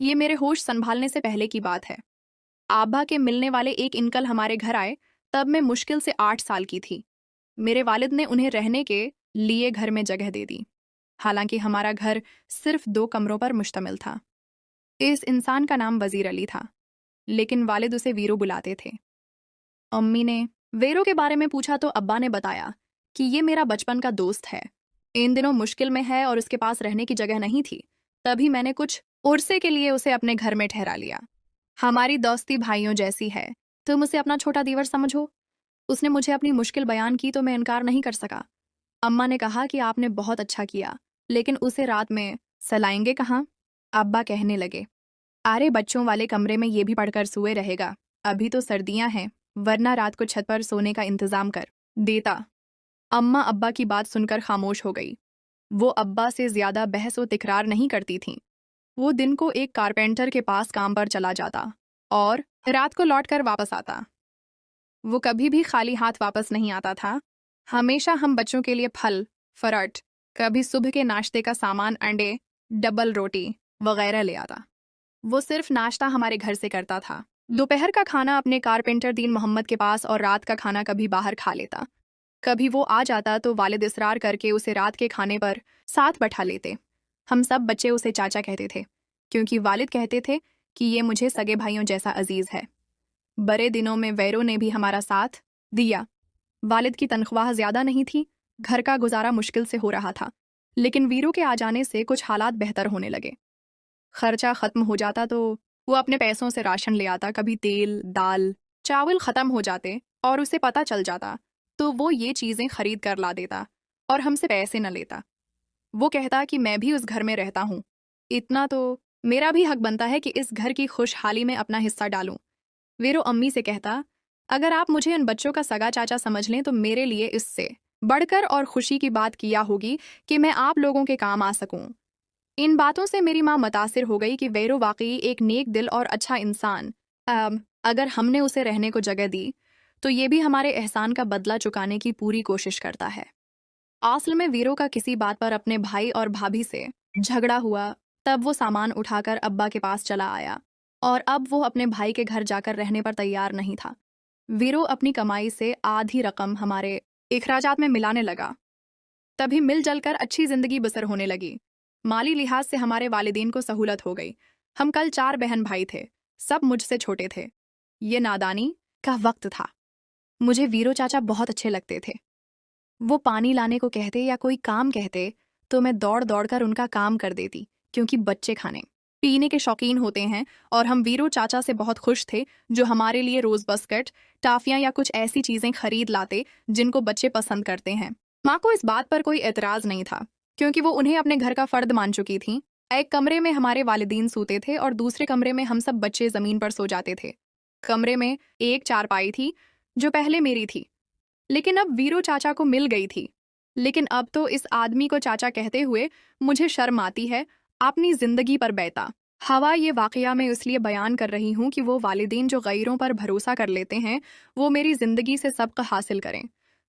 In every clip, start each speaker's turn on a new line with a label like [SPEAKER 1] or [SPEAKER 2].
[SPEAKER 1] ये मेरे होश संभालने से पहले की बात है। आभा के मिलने वाले एक अंकल हमारे घर आए, तब मैं मुश्किल से 8 साल की थी। मेरे वालिद ने उन्हें रहने के लिए घर में जगह दे दी। हालांकि हमारा घर सिर्फ 2 कमरों पर मुश्तमिल था। इस इंसान का नाम वजीर अली था, लेकिन वालिद उसे वीरू बुलाते थे। अम्मी ने वीरू के बारे में पूछा तो अब्बा ने बताया कि ये मेरा बचपन का दोस्त है। इन दिनों मुश्किल में है और उसके पास रहने की जगह नहीं थी, तभी मैंने कुछ उर्से के लिए उसे अपने घर में ठहरा लिया। हमारी दोस्ती भाइयों जैसी है, तुम उसे अपना छोटा दीवर समझो। उसने मुझे अपनी मुश्किल बयान की तो मैं इनकार नहीं कर सका। अम्मा ने कहा कि आपने बहुत अच्छा किया, लेकिन उसे रात में सलाएंगे कहाँ? अब्बा कहने लगे, अरे बच्चों वाले कमरे में ये भी पढ़कर सोए रहेगा। अभी तो सर्दियां हैं, वरना रात को छत पर सोने का इंतजाम कर देता। अम्मा अब्बा की बात सुनकर खामोश हो गई। वो अब्बा से ज्यादा बहस व तिकरार नहीं करती थीं। वो दिन को एक कारपेंटर के पास काम पर चला जाता और रात को लौट कर वापस आता। वो कभी भी खाली हाथ वापस नहीं आता था। हमेशा हम बच्चों के लिए फल, फरट, कभी सुबह के नाश्ते का सामान, अंडे, डबल रोटी वगैरह ले आता। वो सिर्फ नाश्ता हमारे घर से करता था। दोपहर का खाना अपने कारपेंटर दीन मोहम्मद के पास और रात का खाना कभी बाहर खा लेता। कभी वो आ जाता तो वालिद इसरार करके उसे रात के खाने पर साथ बैठा लेते। हम सब बच्चे उसे चाचा कहते थे, क्योंकि वालिद कहते थे कि ये मुझे सगे भाइयों जैसा अजीज है। बड़े दिनों में वैरो ने भी हमारा साथ दिया। वालिद की तनख्वाह ज्यादा नहीं थी, घर का गुजारा मुश्किल से हो रहा था, लेकिन वीरू के आ जाने से कुछ हालात बेहतर होने लगे। खर्चा खत्म हो जाता तो वो अपने पैसों से राशन ले आता। कभी तेल, दाल, चावल खत्म हो जाते और उसे पता चल जाता तो वो ये चीजें खरीद कर ला देता और हमसे पैसे न लेता। वो कहता कि मैं भी उस घर में रहता हूँ, इतना तो मेरा भी हक बनता है कि इस घर की खुशहाली में अपना हिस्सा डालूं। वीरू अम्मी से कहता, अगर आप मुझे इन बच्चों का सगा चाचा समझ लें तो मेरे लिए इससे बढ़कर और खुशी की बात किया होगी कि मैं आप लोगों के काम आ सकूं। इन बातों से मेरी माँ मुतासिर हो गई कि वीरू वाकई एक नेक दिल और अच्छा इंसान। अगर हमने उसे रहने को जगह दी तो ये भी हमारे एहसान का बदला चुकाने की पूरी कोशिश करता है। असल में वीरू का किसी बात पर अपने भाई और भाभी से झगड़ा हुआ, तब वो सामान उठाकर अब्बा के पास चला आया और अब वो अपने भाई के घर जाकर रहने पर तैयार नहीं था। वीरू अपनी कमाई से आधी रकम हमारे इखराजात में मिलाने लगा। तभी मिलजुल कर अच्छी जिंदगी बसर होने लगी। माली लिहाज से हमारे वालिदैन को सहूलत हो गई। हम कल 4 बहन भाई थे, सब मुझसे छोटे थे। ये नादानी का वक्त था। मुझे वीरू चाचा बहुत अच्छे लगते थे। वो पानी लाने को कहते या कोई काम कहते तो मैं दौड़ दौड़ कर उनका काम कर देती, क्योंकि बच्चे खाने पीने के शौकीन होते हैं और हम वीरू चाचा से बहुत खुश थे, जो हमारे लिए रोज बस्कट, टाफियां या कुछ ऐसी चीजें खरीद लाते जिनको बच्चे पसंद करते हैं। माँ को इस बात पर कोई एतराज नहीं था, क्योंकि वो उन्हें अपने घर का फर्द मान चुकी थी। एक कमरे में हमारे वालिदीन सोते थे और दूसरे कमरे में हम सब बच्चे जमीन पर सो जाते थे। कमरे में एक चारपाई थी जो पहले मेरी थी, लेकिन अब वीरू चाचा को मिल गई थी। लेकिन अब तो इस आदमी को चाचा कहते हुए मुझे शर्म आती है। अपनी जिंदगी पर बैठा हवा ये वाकया मैं इसलिए बयान कर रही हूँ कि वो वालिदैन जो गैरों पर भरोसा कर लेते हैं, वो मेरी जिंदगी से सबक हासिल करें।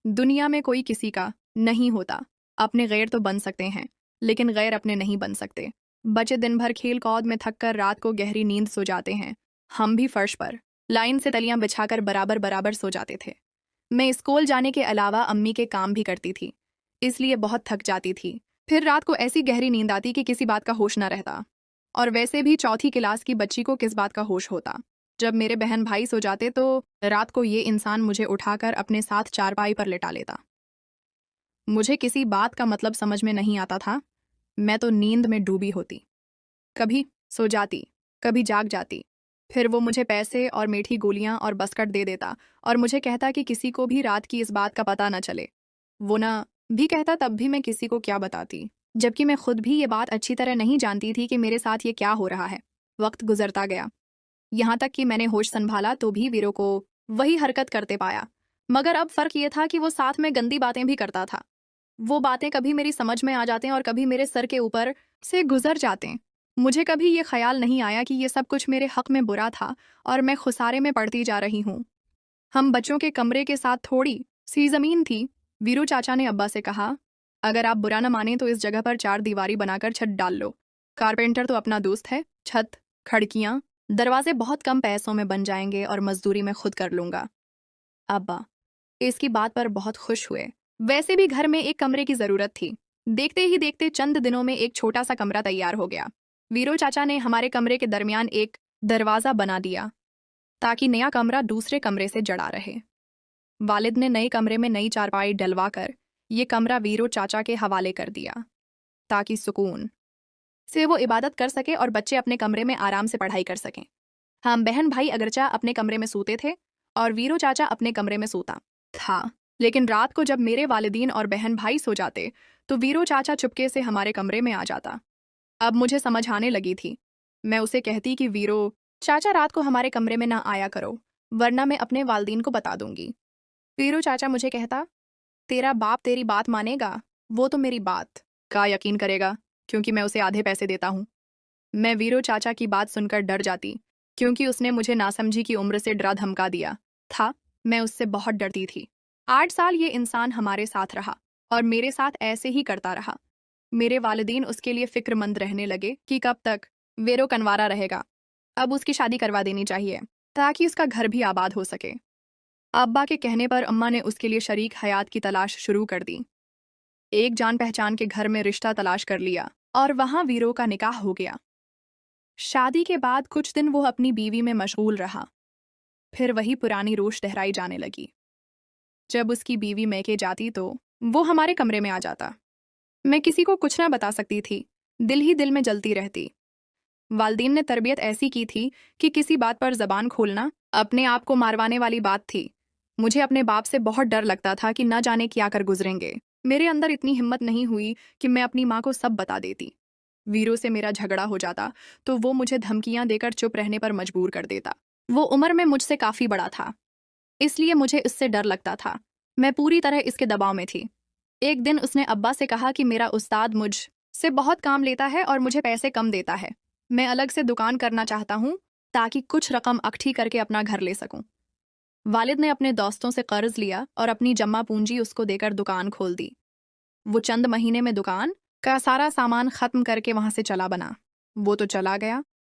[SPEAKER 1] दुनिया में कोई किसी का नहीं होता। अपने गैर तो बन सकते हैं, लेकिन गैर अपने नहीं बन सकते। बच्चे दिन भर खेल कूद में थक कर रात को गहरी नींद सो जाते हैं। हम भी फर्श पर लाइन से तलियां बिछाकर बराबर बराबर सो जाते थे। मैं स्कूल जाने के अलावा अम्मी के काम भी करती थी, इसलिए बहुत थक जाती थी। फिर रात को ऐसी गहरी नींद आती कि किसी बात का होश न रहता। और वैसे भी चौथी क्लास की बच्ची को किस बात का होश होता। जब मेरे बहन भाई सो जाते तो रात को ये इंसान मुझे उठाकर अपने साथ चारपाई पर लेटा लेता। मुझे किसी बात का मतलब समझ में नहीं आता था। मैं तो नींद में डूबी होती, कभी सो जाती, कभी जाग जाती। फिर वो मुझे पैसे और मीठी गोलियां और बस्कट दे देता और मुझे कहता कि किसी को भी रात की इस बात का पता न चले। वो ना भी कहता, तब भी मैं किसी को क्या बताती, जबकि मैं खुद भी ये बात अच्छी तरह नहीं जानती थी कि मेरे साथ ये क्या हो रहा है। वक्त गुजरता गया, यहाँ तक कि मैंने होश संभाला तो भी वीरू को वही हरकत करते पाया। मगर अब फर्क ये था कि वो साथ में गंदी बातें भी करता था। वो बातें कभी मेरी समझ में आ जाते और कभी मेरे सर के ऊपर से गुजर जाते। मुझे कभी ये ख्याल नहीं आया कि ये सब कुछ मेरे हक में बुरा था और मैं खुसारे में पड़ती जा रही हूँ। हम बच्चों के कमरे के साथ थोड़ी सी जमीन थी। वीरू चाचा ने अब्बा से कहा, अगर आप बुरा न माने तो इस जगह पर 4 दीवारी बनाकर छत डाल लो। कारपेंटर तो अपना दोस्त है, छत खिड़कियाँ, दरवाजे बहुत कम पैसों में बन जाएंगे और मजदूरी में खुद कर लूंगा। अब्बा इसकी बात पर बहुत खुश हुए। वैसे भी घर में एक कमरे की जरूरत थी। देखते ही देखते चंद दिनों में एक छोटा सा कमरा तैयार हो गया। वीरो चाचा ने हमारे कमरे के दरमियान एक दरवाजा बना दिया ताकि नया कमरा दूसरे कमरे से जड़ा रहे। वालिद ने नए कमरे में नई चारपाई डलवा कर ये कमरा वीरो चाचा के हवाले कर दिया ताकि सुकून से वो इबादत कर सके और बच्चे अपने कमरे में आराम से पढ़ाई कर सकें। हम बहन भाई अगरचा अपने कमरे में सोते थे और वीरो चाचा अपने कमरे में सोता था, लेकिन रात को जब मेरे वालिदीन और बहन भाई सो जाते तो वीरो चाचा चुपके से हमारे कमरे में आ जाता। अब मुझे समझ आने लगी थी। मैं उसे कहती कि वीरो चाचा रात को हमारे कमरे में ना आया करो, वरना मैं अपने वालिदीन को बता दूंगी। वीरो चाचा मुझे कहता, तेरा बाप तेरी बात मानेगा, वो तो मेरी बात का यकीन करेगा क्योंकि मैं उसे आधे पैसे देता हूँ। मैं वीरो चाचा की बात सुनकर डर जाती क्योंकि उसने मुझे नासमझी की उम्र से डरा धमका दिया था। मैं उससे बहुत डरती थी। 8 साल ये इंसान हमारे साथ रहा और मेरे साथ ऐसे ही करता रहा। मेरे वालिदीन उसके लिए फिक्रमंद रहने लगे कि कब तक वीरो कनवारा रहेगा। अब उसकी शादी करवा देनी चाहिए ताकि उसका घर भी आबाद हो सके। अब्बा के कहने पर अम्मा ने उसके लिए शरीक हयात की तलाश शुरू कर दी। एक जान पहचान के घर में रिश्ता तलाश कर लिया और वहां वीरो का निकाह हो गया। शादी के बाद कुछ दिन वो अपनी बीवी में मशगूल रहा। फिर वही पुरानी रोश दोहराई जाने लगी। जब उसकी बीवी मैके जाती तो वो हमारे कमरे में आ जाता। मैं किसी को कुछ ना बता सकती थी, दिल ही दिल में जलती रहती। वालदीन ने तरबियत ऐसी की थी कि किसी बात पर जबान खोलना अपने आप को मारवाने वाली बात थी। मुझे अपने बाप से बहुत डर लगता था कि न जाने क्या कर गुजरेंगे। मेरे अंदर इतनी हिम्मत नहीं हुई कि मैं अपनी माँ को सब बता देती। वीरो से मेरा झगड़ा हो जाता तो वो मुझे धमकियां देकर चुप रहने पर मजबूर कर देता। वो उम्र में मुझसे काफी बड़ा था, इसलिए मुझे इससे डर लगता था। मैं पूरी तरह इसके दबाव में थी। एक दिन उसने अब्बा से कहा कि मेरा उस्ताद मुझ से बहुत काम लेता है और मुझे पैसे कम देता है। मैं अलग से दुकान करना चाहता हूँ ताकि कुछ रकम इकट्ठी करके अपना घर ले सकूं। वालिद ने अपने दोस्तों से कर्ज लिया और अपनी जमा पूंजी उसको देकर दुकान खोल दी। वो चंद महीने में दुकान का सारा सामान खत्म करके वहां से चला बना। वो तो चला गया,